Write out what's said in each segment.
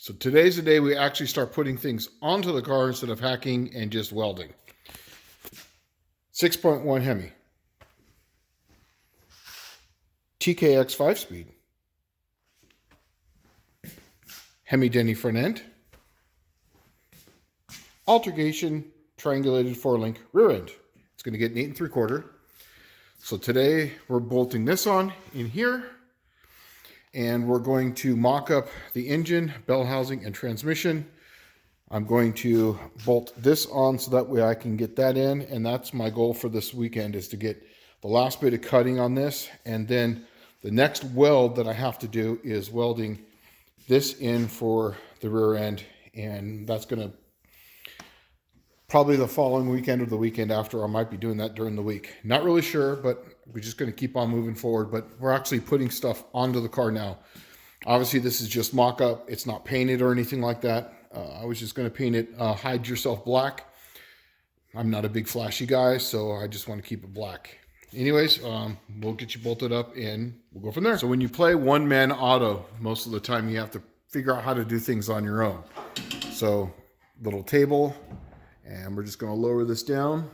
So today's the day we actually start putting things onto the car instead of hacking and just welding. 6.1 Hemi. TKX 5-speed. Hemi Denny front end. Altercation triangulated 4-link rear end. It's going to get an 8 3/4. So today we're bolting this on in here. And we're going to mock up the engine, bell housing, and transmission. I'm going to bolt this on so that way I can get that in. And that's my goal for this weekend, is to get the last bit of cutting on this. And then the next weld that I have to do is welding this in for the rear end. And that's going to probably the following weekend or the weekend after. I might be doing that during the week. Not really sure, but we're just going to keep on moving forward. But we're actually putting stuff onto the car now. Obviously, this is just mock-up. It's not painted or anything like that. I was just going to paint it Hide Yourself black. I'm not a big flashy guy, so I just want to keep it black. Anyways, we'll get you bolted up and we'll go from there. So when you play one-man auto, most of the time you have to figure out how to do things on your own. So little table, and we're just going to lower this down.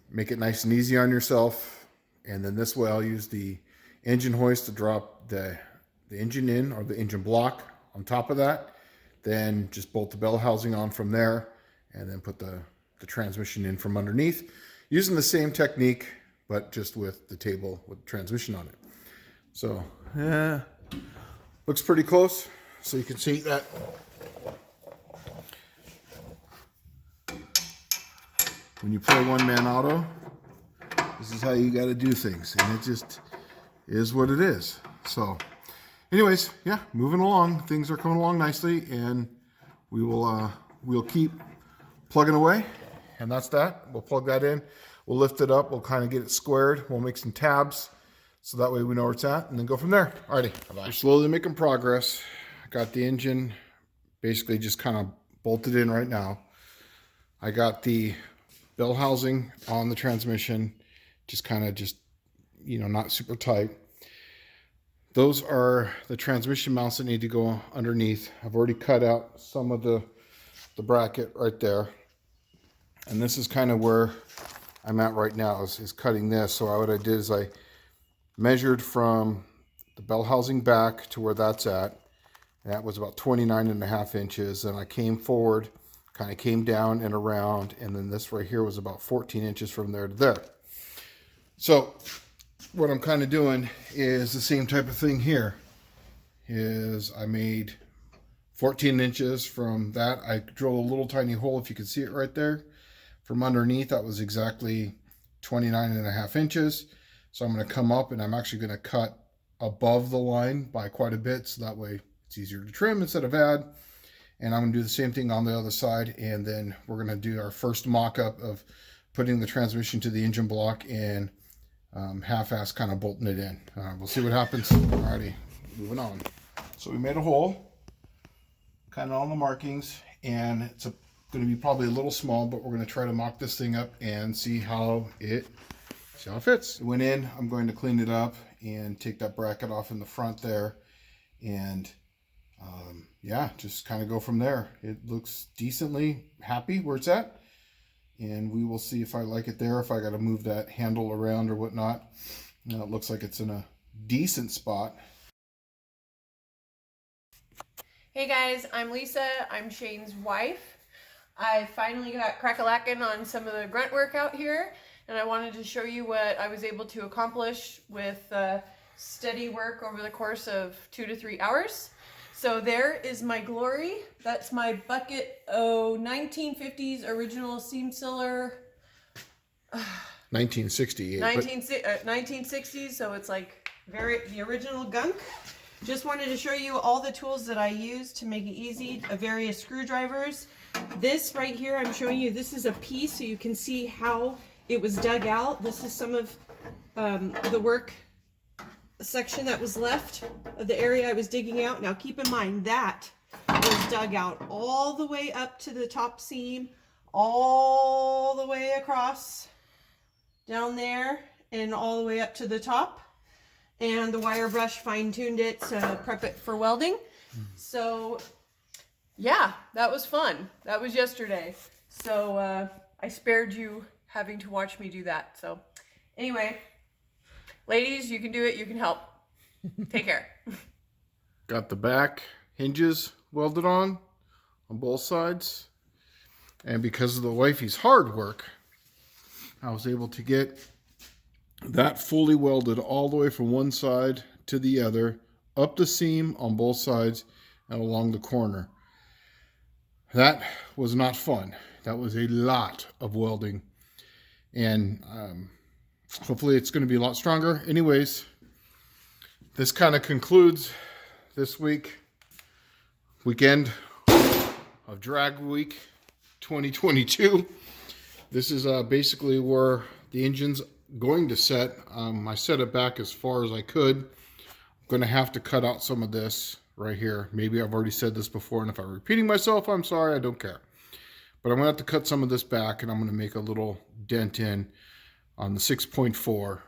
Make it nice and easy on yourself. And then this way I'll use the engine hoist to drop the engine in, or the engine block on top of that. Then just bolt the bell housing on from there, and then put the transmission in from underneath. Using the same technique, but just with the table with the transmission on it. So, yeah, looks pretty close. So you can see that when you play one-man auto, this is how you got to do things, and it just is what it is. So anyways, yeah, moving along. Things are coming along nicely, and we will we'll keep plugging away. And that's that. We'll plug that in. We'll lift it up. We'll kind of get it squared. We'll make some tabs so that way we know where it's at, and then go from there. Alrighty, bye-bye. We're slowly making progress. I got the engine basically just kind of bolted in right now. I got the bell housing on the transmission, just kind of not super tight. Those are the transmission mounts that need to go underneath. I've already cut out some of the bracket right there. And this is kind of where I'm at right now, is cutting this. So what I did is I measured from the bell housing back to where that's at. And that was about 29.5 inches. And I came forward, kind of came down and around. And then this right here was about 14 inches from there to there. So what I'm kind of doing is the same type of thing here. Is I made 14 inches from that. I drilled a little tiny hole, if you can see it right there. From underneath, that was exactly 29.5 inches. So I'm going to come up, and I'm actually going to cut above the line by quite a bit, so that way it's easier to trim instead of add. And I'm going to do the same thing on the other side, and then we're going to do our first mock-up of putting the transmission to the engine block and half-ass kind of bolting it in. We'll see what happens. Alrighty, moving on. So we made a hole, kind of on the markings, and it's going to be probably a little small, but we're going to try to mock this thing up and see how it fits. It went in. I'm going to clean it up and take that bracket off in the front there, and yeah, just kind of go from there. It looks decently happy where it's at, and we will see if I like it there, if I got to move that handle around or whatnot. Now it looks like it's in a decent spot. Hey guys, I'm Lisa. I'm Shane's wife. I finally got crack-a-lackin' on some of the grunt work out here, and I wanted to show you what I was able to accomplish with steady work over the course of 2 to 3 hours. So there is my glory. That's my bucket 1950s original seam sealer. 1968. 1960s, so it's like the original gunk. Just wanted to show you all the tools that I use to make it easy, various screwdrivers. This right here, I'm showing you, this is a piece so you can see how it was dug out. This is some of the work section that was left of the area I was digging out. Now keep in mind that was dug out all the way up to the top seam, all the way across down there, and all the way up to the top. And the wire brush fine-tuned it to prep it for welding. So yeah, that was fun. That was yesterday. So I spared you having to watch me do that. So anyway, ladies, you can do it. You can help. Take care. Got the back hinges welded on both sides. And because of the wifey's hard work, I was able to get that fully welded all the way from one side to the other, up the seam on both sides and along the corner. That was not fun. That was a lot of welding. And hopefully it's going to be a lot stronger. Anyways, this kind of concludes this weekend of Drag Week 2022. This is basically where the engine's going to set. I set it back as far as I could. I'm going to have to cut out some of this right here. Maybe I've already said this before, and if I'm repeating myself, I'm sorry, I don't care. But I'm going to have to cut some of this back, and I'm going to make a little dent in on the 6.4.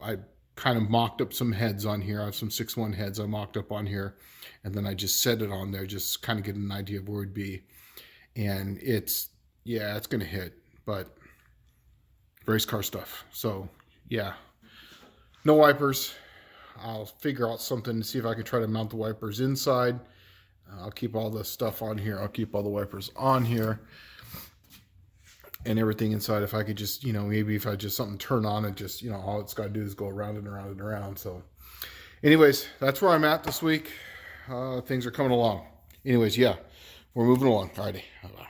I kind of mocked up some heads on here. I have some 6.1 heads I mocked up on here, and then I just set it on there, just kind of get an idea of where it'd be. And it's going to hit, but race car stuff. So yeah, no wipers. I'll figure out something to see if I can try to mount the wipers inside. I'll keep all the stuff on here. I'll keep all the wipers on here and everything inside. If I could just, maybe if I just something turn on and just, all it's got to do is go around and around and around. So anyways, that's where I'm at this week. Things are coming along. Anyways, yeah, we're moving along. Alrighty. Bye-bye.